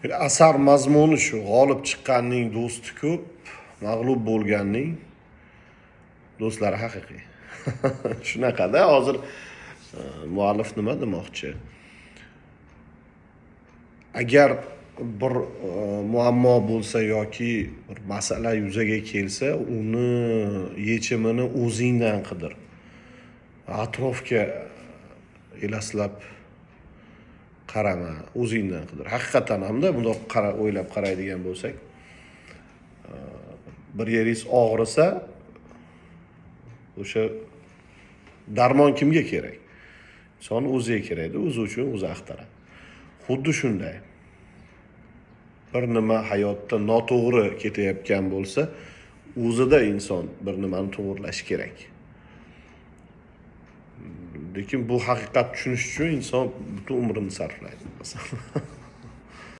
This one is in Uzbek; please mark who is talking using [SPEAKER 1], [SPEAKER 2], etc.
[SPEAKER 1] Asar mazmuni shu, g'olib chiqqanning do'sti ko'p, mag'lub bo'lganning do'stlari haqiqiy. Shunaqada hozir muallif nima demoqchi? Agar bir muammo bo'lsa yoki bir masala yuzaga kelsa, uni yechimini o'zingdan qidir. Atrofga elaslab qarama, o'zingdan qidir. Haqiqatan hamda bundoq o'ylab qaraydigan bo'lsak, bir yeringiz og'risa, o'sha darmon kimga kerak? Inson o'ziga kerakda, o'zi uchun o'zi axtaradi. Xuddi shunday. Bir nima hayotda noto'g'ri ketayotgan bo'lsa, o'zida inson bir nimani to'g'irlashi kerak. Lekin bu haqiqat tushunish uchun inson butun umrini sarflaydi.